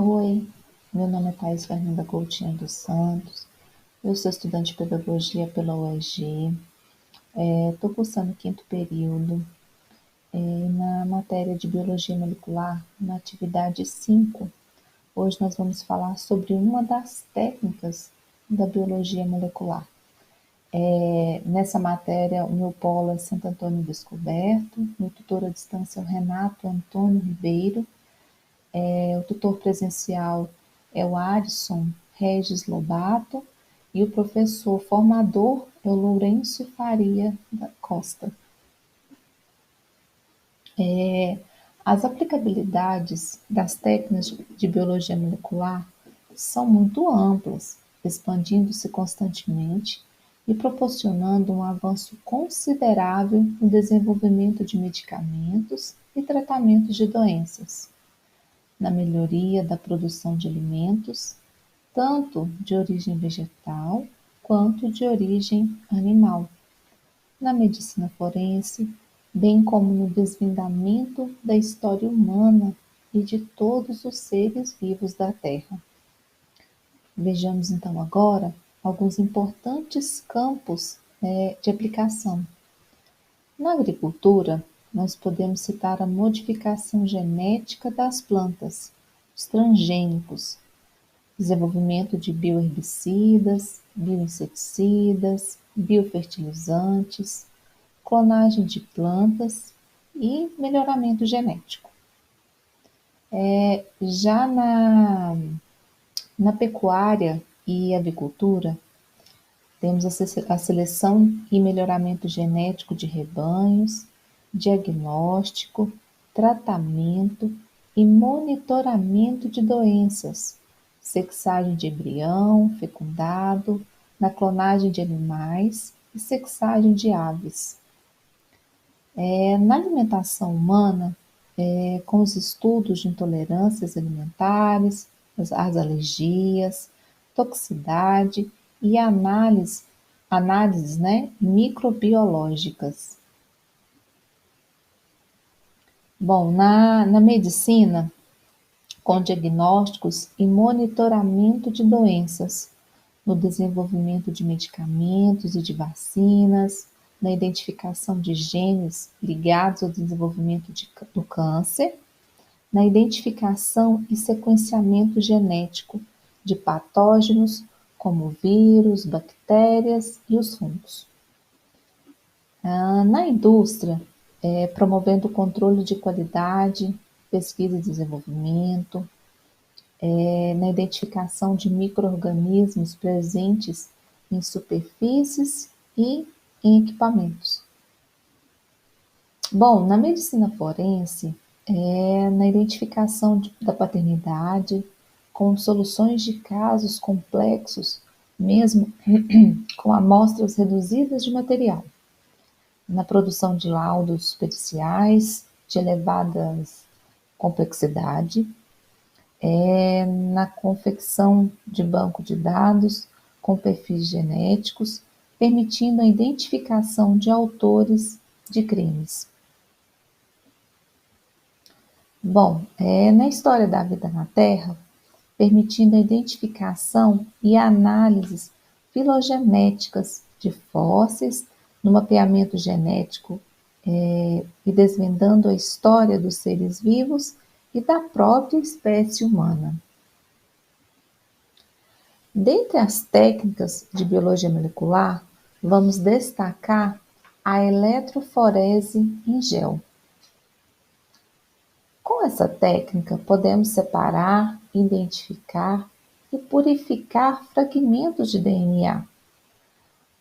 Oi, meu nome é Thaís Fernanda Coutinho dos Santos, eu sou estudante de Pedagogia pela UEG, estou cursando o quinto período na matéria de Biologia Molecular, na atividade 5. Hoje nós vamos falar sobre uma das técnicas da Biologia Molecular. Nessa matéria, o meu polo é Santo Antônio Descoberto, meu tutor à distância é o Renato Antônio Ribeiro, o tutor presencial é o Adson Regis Lobato e o professor formador é o Lourenço Faria da Costa. As aplicabilidades das técnicas de biologia molecular são muito amplas, expandindo-se constantemente e proporcionando um avanço considerável no desenvolvimento de medicamentos e tratamentos de doenças, na melhoria da produção de alimentos, tanto de origem vegetal quanto de origem animal, na medicina forense, bem como no desvendamento da história humana e de todos os seres vivos da Terra. Vejamos então agora alguns importantes campos de aplicação. Na agricultura, nós podemos citar a modificação genética das plantas, os transgênicos, desenvolvimento de bioherbicidas, bioinseticidas, biofertilizantes, clonagem de plantas e melhoramento genético. Já na pecuária e avicultura, temos a seleção e melhoramento genético de rebanhos, diagnóstico, tratamento e monitoramento de doenças, sexagem de embrião fecundado, na clonagem de animais e sexagem de aves. Na alimentação humana, com os estudos de intolerâncias alimentares, as alergias, toxicidade e análises microbiológicas. Bom, na medicina, com diagnósticos e monitoramento de doenças, no desenvolvimento de medicamentos e de vacinas, na identificação de genes ligados ao desenvolvimento do câncer, na identificação e sequenciamento genético de patógenos como vírus, bactérias e os fungos. Na indústria, promovendo o controle de qualidade, pesquisa e desenvolvimento, na identificação de micro-organismos presentes em superfícies e em equipamentos. Bom, na medicina forense, na identificação da paternidade, com soluções de casos complexos, mesmo com amostras reduzidas de material, na produção de laudos periciais de elevada complexidade, na confecção de banco de dados com perfis genéticos, permitindo a identificação de autores de crimes. Bom, na história da vida na Terra, permitindo a identificação e análises filogenéticas de fósseis no mapeamento genético e desvendando a história dos seres vivos e da própria espécie humana. Dentre as técnicas de biologia molecular, vamos destacar a eletroforese em gel. Com essa técnica, podemos separar, identificar e purificar fragmentos de DNA.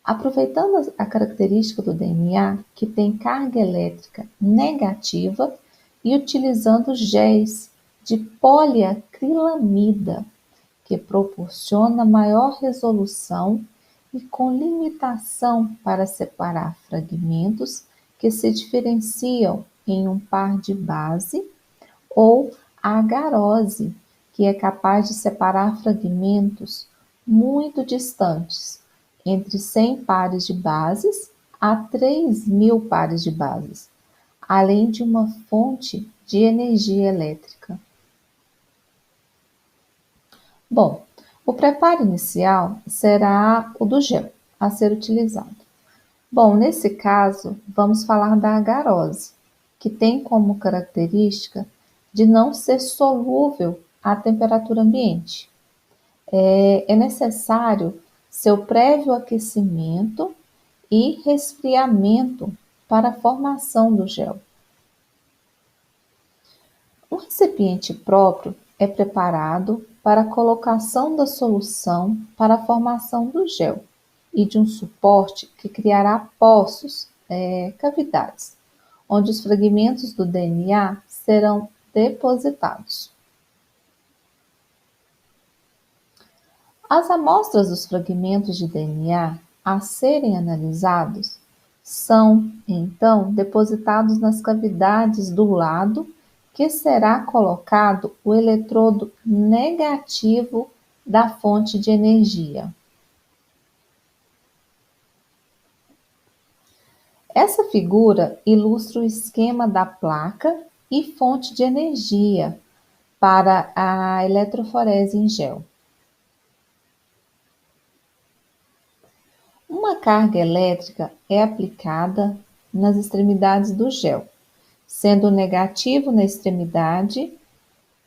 Aproveitando a característica do DNA, que tem carga elétrica negativa, e utilizando géis de poliacrilamida, que proporciona maior resolução e com limitação para separar fragmentos que se diferenciam em um par de base, ou a agarose, que é capaz de separar fragmentos muito distantes, entre 100 pares de bases a 3.000 pares de bases, além de uma fonte de energia elétrica. Bom, o preparo inicial será o do gel a ser utilizado. Bom, nesse caso, vamos falar da agarose, que tem como característica de não ser solúvel à temperatura ambiente. É necessário seu prévio aquecimento e resfriamento para a formação do gel. Um recipiente próprio é preparado para a colocação da solução para a formação do gel e de um suporte que criará poços, cavidades, onde os fragmentos do DNA serão depositados. As amostras dos fragmentos de DNA a serem analisados são, então, depositados nas cavidades do lado que será colocado o eletrodo negativo da fonte de energia. Essa figura ilustra o esquema da placa e fonte de energia para a eletroforese em gel. Uma carga elétrica é aplicada nas extremidades do gel, sendo o negativo na extremidade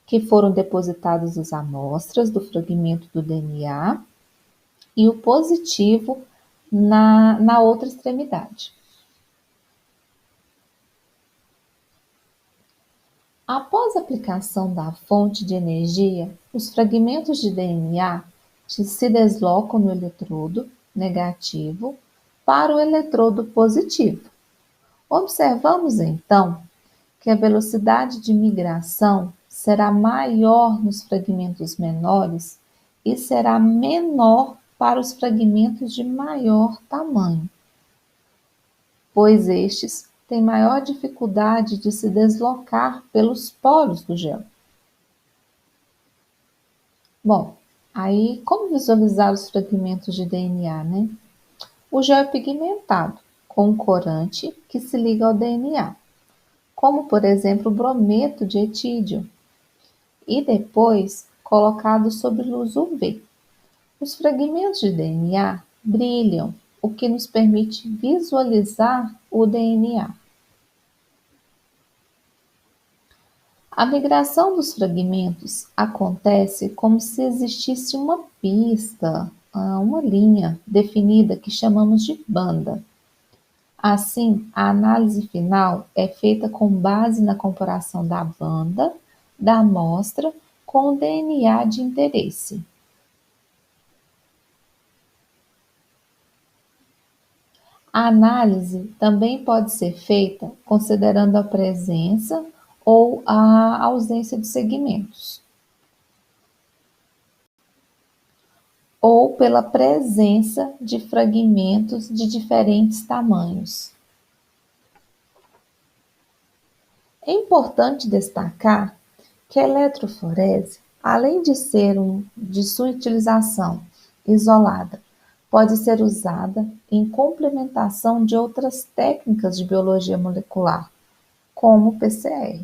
que foram depositadas as amostras do fragmento do DNA e o positivo na outra extremidade. Após a aplicação da fonte de energia, os fragmentos de DNA se deslocam no eletrodo negativo para o eletrodo positivo. Observamos então que a velocidade de migração será maior nos fragmentos menores e será menor para os fragmentos de maior tamanho, pois estes têm maior dificuldade de se deslocar pelos poros do gel. Bom, aí como visualizar os fragmentos de DNA, né? O gel é pigmentado com um corante que se liga ao DNA, como por exemplo o brometo de etídio, e depois colocado sob luz UV. Os fragmentos de DNA brilham, o que nos permite visualizar o DNA. A migração dos fragmentos acontece como se existisse uma pista, uma linha definida que chamamos de banda. Assim, a análise final é feita com base na comparação da banda da amostra com o DNA de interesse. A análise também pode ser feita considerando a presença ou a ausência de segmentos, ou pela presença de fragmentos de diferentes tamanhos. É importante destacar que a eletroforese, além de sua utilização isolada, pode ser usada em complementação de outras técnicas de biologia molecular, como o PCR.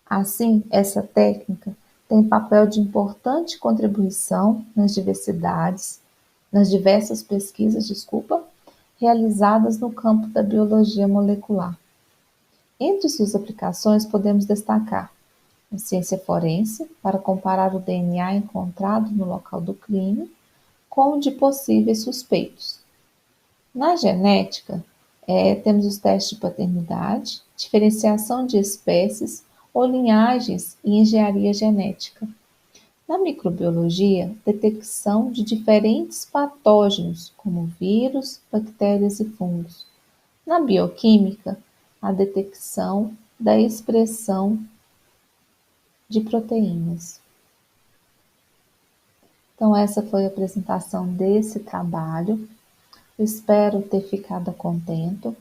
Assim, essa técnica tem papel de importante contribuição nas diversas pesquisas, realizadas no campo da biologia molecular. Entre suas aplicações, podemos destacar a ciência forense, para comparar o DNA encontrado no local do crime com o de possíveis suspeitos. Na genética, temos os testes de paternidade, diferenciação de espécies ou linhagens e engenharia genética. Na microbiologia, detecção de diferentes patógenos, como vírus, bactérias e fungos. Na bioquímica, a detecção da expressão de proteínas. Então, essa foi a apresentação desse trabalho. Espero ter ficado a contento,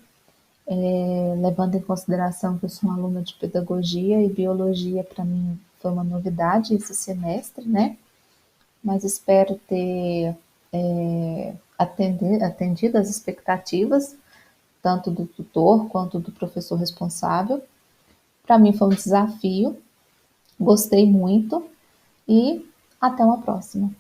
levando em consideração que eu sou uma aluna de pedagogia e biologia para mim foi uma novidade esse semestre, né? Mas espero ter atendido as expectativas, tanto do tutor quanto do professor responsável. Para mim foi um desafio, gostei muito e Até uma próxima!